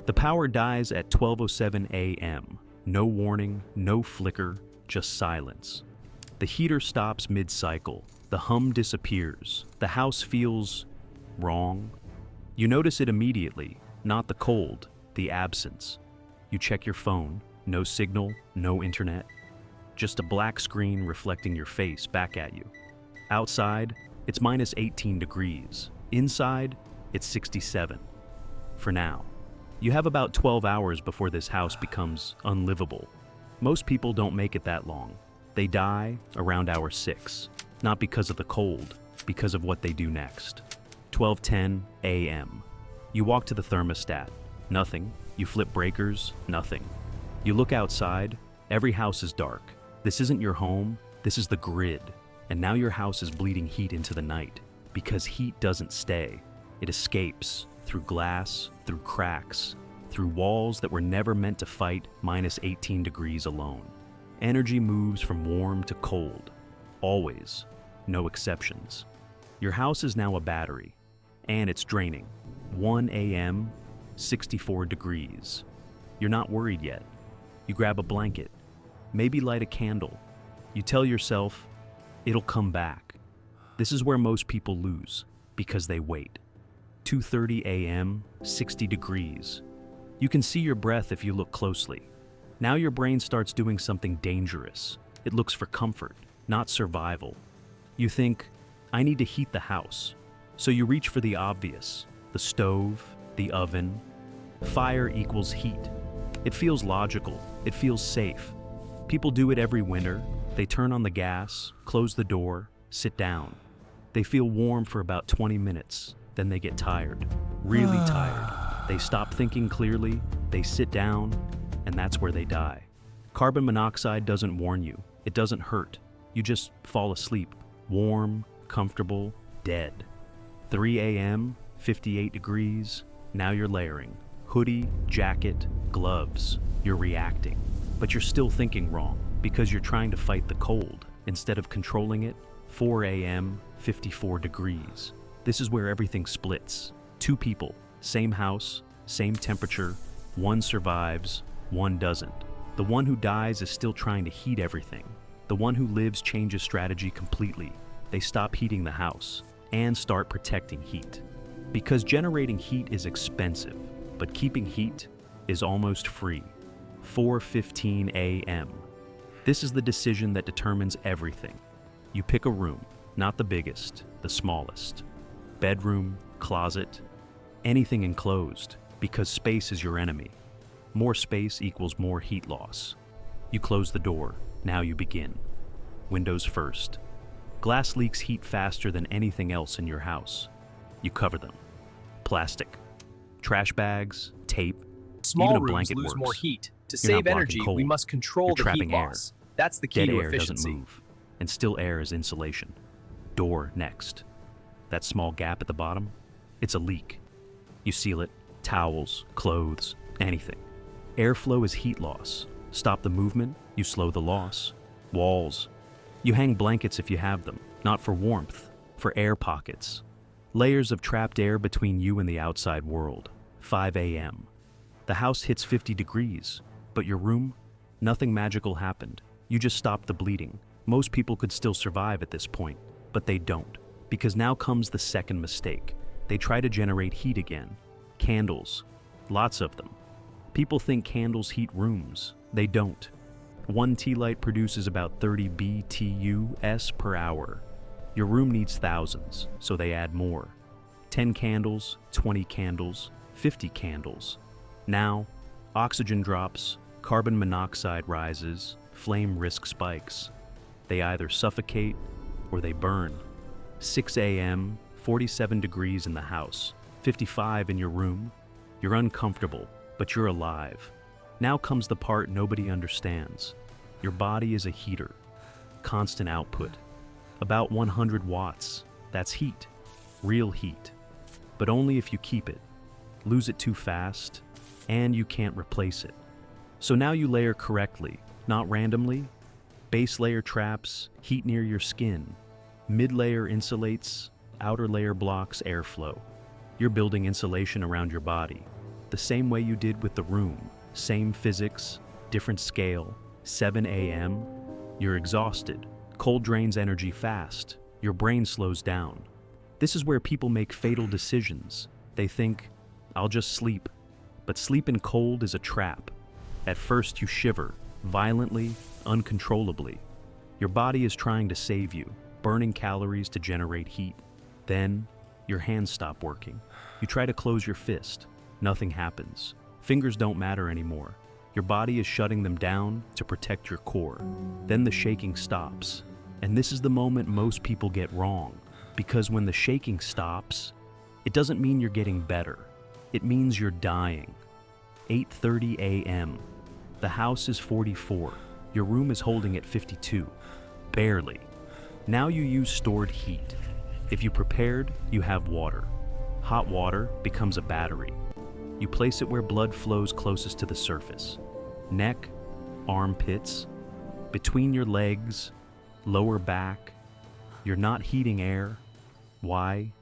The power dies at 12:07 a.m. No warning, no flicker, just silence. The heater stops mid-cycle. The hum disappears. The house feels wrong. You notice it immediately, not the cold, the absence. You check your phone, no signal, no internet. Just a black screen reflecting your face back at you. Outside, it's minus 18 degrees. Inside, it's 67. For now. You have about 12 hours before this house becomes unlivable. Most people don't make it that long. They die around hour 6, not because of the cold, because of what they do next. 12:10 a.m. You walk to the thermostat. Nothing. You flip breakers. Nothing. You look outside. Every house is dark. This isn't your home. This is the grid. And now your house is bleeding heat into the night. Because heat doesn't stay. It escapes through glass, through cracks, through walls that were never meant to fight minus 18 degrees alone. Energy moves from warm to cold. Always. No exceptions. Your house is now a battery. And it's draining. 1 a.m., 64 degrees. You're not worried yet. You grab a blanket. Maybe light a candle. You tell yourself, it'll come back. This is where most people lose, because they wait. 2:30 a.m., 60 degrees. You can see your breath if you look closely. Now your brain starts doing something dangerous. It looks for comfort, not survival. You think, I need to heat the house. So you reach for the obvious, the stove, the oven. Fire equals heat. It feels logical. It feels safe. People do it every winter. They turn on the gas, close the door, sit down. They feel warm for about 20 minutes. Then they get tired, really tired. They stop thinking clearly, they sit down, and that's where they die. Carbon monoxide doesn't warn you. It doesn't hurt. You just fall asleep, warm, comfortable, dead. 3 a.m., 58 degrees. Now you're layering. Hoodie, jacket, gloves. You're reacting. But you're still thinking wrong because you're trying to fight the cold instead of controlling it. 4 a.m., 54 degrees. This is where everything splits. 2 people, same house, same temperature. One survives, one doesn't. The one who dies is still trying to heat everything. The one who lives changes strategy completely. They stop heating the house and start protecting heat. Because generating heat is expensive, but keeping heat is almost free. 4:15 a.m. This is the decision that determines everything. You pick a room, not the biggest, the smallest. Bedroom, closet, anything enclosed, because space is your enemy. More space equals more heat loss. You close the door. Now you begin. Windows first. Glass leaks heat faster than anything else in your house. You cover them. Plastic, trash bags, tape, Small even a rooms blanket lose works. more heat. To You're not save blocking energy, cold. we must control You're the heat trapping air. loss. That's the key Dead to air doesn't efficiency. move, and still air is insulation. Door next. That small gap at the bottom, it's a leak. You seal it, towels, clothes, anything. Airflow is heat loss. Stop the movement, you slow the loss. Walls. You hang blankets if you have them, not for warmth, for air pockets. Layers of trapped air between you and the outside world. 5 a.m. The house hits 50 degrees, but your room? Nothing magical happened. You just stopped the bleeding. Most people could still survive at this point, but they don't. Because now comes the second mistake. They try to generate heat again. Candles. Lots of them. People think candles heat rooms. They don't. One tea light produces about 30 BTUs per hour. Your room needs thousands, so they add more. 10 candles, 20 candles, 50 candles. Now, oxygen drops, carbon monoxide rises, flame risk spikes. They either suffocate or they burn. 6 a.m., 47 degrees in the house, 55 in your room. You're uncomfortable, but you're alive. Now comes the part nobody understands. Your body is a heater. Constant output. About 100 watts. That's heat. Real heat. But only if you keep it. Lose it too fast, and you can't replace it. So now you layer correctly, not randomly. Base layer traps heat near your skin. Mid layer insulates, outer layer blocks airflow. You're building insulation around your body. the same way you did with the room. Same physics, different scale. 7 a.m., you're exhausted. Cold drains energy fast. Your brain slows down. This is where people make fatal decisions. They think, I'll just sleep. But sleep in cold is a trap. At first you shiver, violently, uncontrollably. Your body is trying to save you, burning calories to generate heat. Then, your hands stop working. You try to close your fist. Nothing happens. Fingers don't matter anymore. Your body is shutting them down to protect your core. Then the shaking stops. And this is the moment most people get wrong. Because when the shaking stops, it doesn't mean you're getting better. It means you're dying. 8:30 a.m. The house is 44. Your room is holding at 52. Barely. Now you use stored heat. If you prepared, you have water. Hot water becomes a battery. You place it where blood flows closest to the surface. Neck, armpits, between your legs, lower back. You're not heating air. Why?